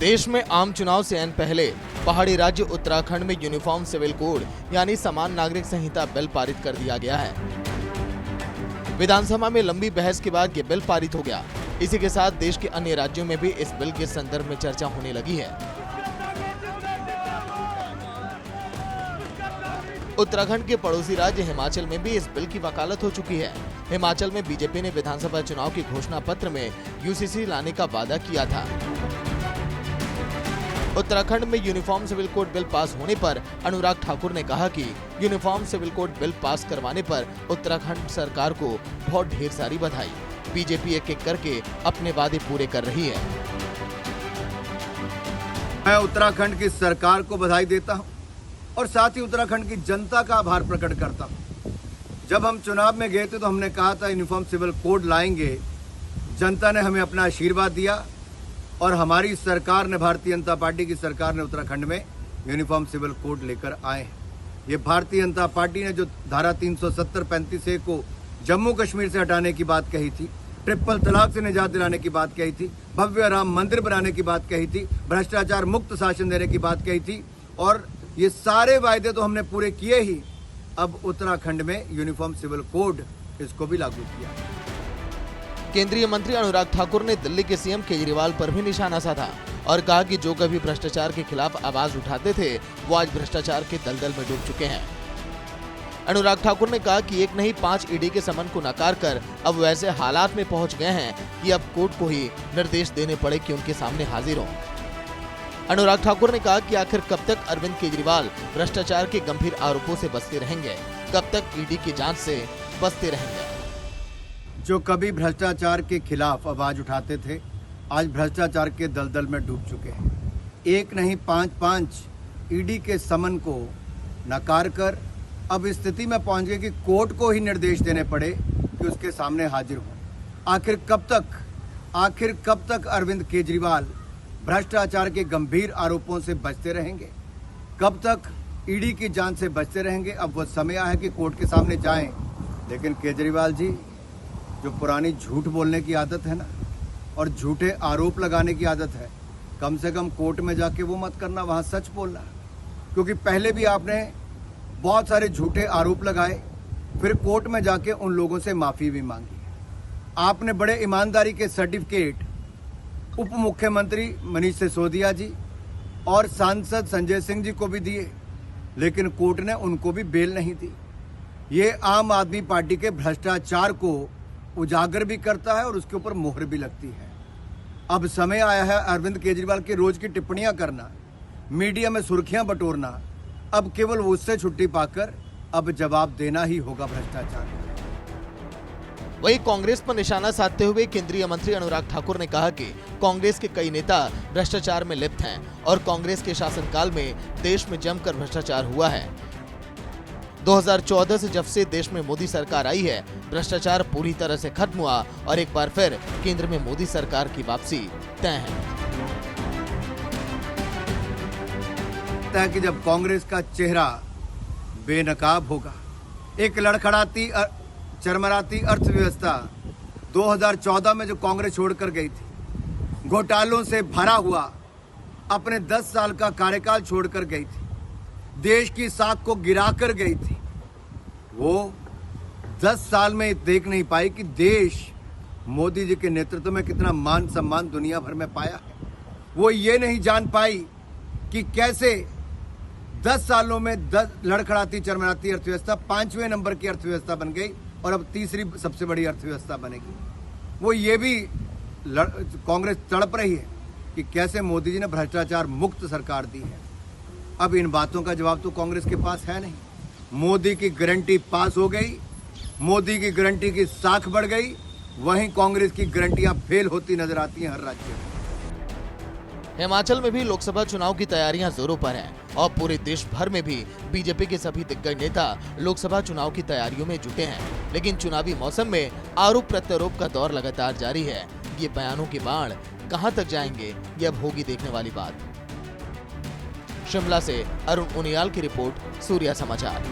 देश में आम चुनाव से पहले पहाड़ी राज्य उत्तराखंड में यूनिफॉर्म सिविल कोड यानी समान नागरिक संहिता बिल पारित कर दिया गया है। विधानसभा में लंबी बहस के बाद ये बिल पारित हो गया। इसी के साथ देश के अन्य राज्यों में भी इस बिल के संदर्भ में चर्चा होने लगी है। उत्तराखंड के पड़ोसी राज्य हिमाचल में भी इस बिल की वकालत हो चुकी है। हिमाचल में बीजेपी ने विधानसभा चुनाव के घोषणा पत्र में यूसीसी लाने का वादा किया था। उत्तराखंड में uniform civil code bill pass होने पर अनुराग ठाकुर ने कहा कि uniform civil code bill pass करवाने पर उत्तराखंड सरकार को बहुत ढेर सारी बधाई। बीजेपी एक एक करके अपने वादे पूरे कर रही है। मैं उत्तराखंड की सरकार को बधाई देता हूं और साथ ही उत्तराखंड की जनता का आभार प्रकट करता हूं। जब हम चुनाव में गए थे तो हमने कहा था यूनिफॉर्म सिविल कोड लाएंगे। जनता ने हमें अपना आशीर्वाद दिया और हमारी सरकार ने, भारतीय जनता पार्टी की सरकार ने उत्तराखंड में यूनिफॉर्म सिविल कोड लेकर आए हैं। ये भारतीय जनता पार्टी ने जो धारा 370-35A को जम्मू कश्मीर से हटाने की बात कही थी, ट्रिपल तलाक से निजात दिलाने की बात कही थी, भव्य राम मंदिर बनाने की बात कही थी, भ्रष्टाचार मुक्त शासन देने की बात कही थी और ये सारे वायदे तो हमने पूरे किए ही। अब उत्तराखंड में यूनिफॉर्म सिविल कोड इसको भी लागू किया। केंद्रीय मंत्री अनुराग ठाकुर ने दिल्ली के सीएम केजरीवाल पर भी निशाना साधा और कहा कि जो कभी भ्रष्टाचार के खिलाफ आवाज उठाते थे वो आज भ्रष्टाचार के दलदल में डूब चुके हैं। अनुराग ठाकुर ने कहा कि एक नहीं 5 ईडी के समन को नकार कर अब वैसे हालात में पहुंच गए हैं कि अब कोर्ट को ही निर्देश देने पड़े कि उनके सामने हाजिर हों। अनुराग ठाकुर ने कहा कि आखिर कब तक अरविंद केजरीवाल भ्रष्टाचार के गंभीर आरोपों से बचते रहेंगे, कब तक ईडी की जांच से बचते रहेंगे। जो कभी भ्रष्टाचार के खिलाफ आवाज उठाते थे आज भ्रष्टाचार के दलदल में डूब चुके हैं। एक नहीं 5 ईडी के समन को नकार कर अब इस स्थिति में पहुंच गए कि कोर्ट को ही निर्देश देने पड़े कि उसके सामने हाजिर हो। आखिर कब तक अरविंद केजरीवाल भ्रष्टाचार के गंभीर आरोपों से बचते रहेंगे, कब तक ईडी की जांच से बचते रहेंगे। अब वो समय आया है कि कोर्ट के सामने जाएं। लेकिन केजरीवाल जी, जो पुरानी झूठ बोलने की आदत है ना और झूठे आरोप लगाने की आदत है, कम से कम कोर्ट में जाके वो मत करना, वहाँ सच बोलना। क्योंकि पहले भी आपने बहुत सारे झूठे आरोप लगाए, फिर कोर्ट में जाके उन लोगों से माफ़ी भी मांगी। आपने बड़े ईमानदारी के सर्टिफिकेट उप मुख्यमंत्री मनीष सिसोदिया जी और सांसद संजय सिंह जी को भी दिए, लेकिन कोर्ट ने उनको भी बेल नहीं दी। ये आम आदमी पार्टी के भ्रष्टाचार को उजागर भी करता है और उसके ऊपर मोहर भी लगती है। अब समय आया है अरविंद केजरीवाल के रोज की टिप्पणियां करना, मीडिया में सुर्खियां बटोरना, अब केवल उससे छुट्टी पाकर अब जवाब देना ही होगा भ्रष्टाचार। वहीं कांग्रेस पर निशाना साधते हुए केंद्रीय मंत्री अनुराग ठाकुर ने कहा कि कांग्रेस के कई नेता भ्रष्टाचार में लिप्त हैं और कांग्रेस के शासनकाल में देश में जमकर भ्रष्टाचार हुआ है। 2014 से जब से देश में मोदी सरकार आई है, भ्रष्टाचार पूरी तरह से खत्म हुआ और एक बार फिर केंद्र में मोदी सरकार की वापसी तय है कि जब कांग्रेस का चेहरा बेनकाब होगा, एक लड़खड़ाती चरमराती अर्थव्यवस्था 2014 में जो कांग्रेस छोड़कर गई थी, घोटालों से भरा हुआ अपने 10 साल का कार्यकाल छोड़कर गई थी, देश की साख को गिराकर गई थी, वो 10 साल में देख नहीं पाई कि देश मोदी जी के नेतृत्व में कितना मान सम्मान दुनिया भर में पाया है। वो ये नहीं जान पाई कि कैसे 10 सालों में 10 लड़खड़ाती चरमराती अर्थव्यवस्था 5वें नंबर की अर्थव्यवस्था बन गई और अब तीसरी सबसे बड़ी अर्थव्यवस्था बनेगी। वो ये भी कांग्रेस तड़प रही है कि कैसे मोदी जी ने भ्रष्टाचार मुक्त सरकार दी है। अब इन बातों का जवाब तो कांग्रेस के पास है नहीं। मोदी की गारंटी पास हो गई, मोदी की गारंटी की साख बढ़ गई, वहीं कांग्रेस की गारंटियां फेल होती नजर आती हैं हर राज्य में। हिमाचल में भी लोकसभा चुनाव की तैयारियां जोरों पर हैं और पूरे देश भर में भी बीजेपी के सभी दिग्गज नेता लोकसभा चुनाव की तैयारियों में जुटे हैं। लेकिन चुनावी मौसम में आरोप प्रत्यारोप का दौर लगातार जारी है। ये बयानों के बाण कहां तक जाएंगे, ये अब होगी देखने वाली बात। शिमला से अरुण उनियाल की रिपोर्ट, सूर्या समाचार।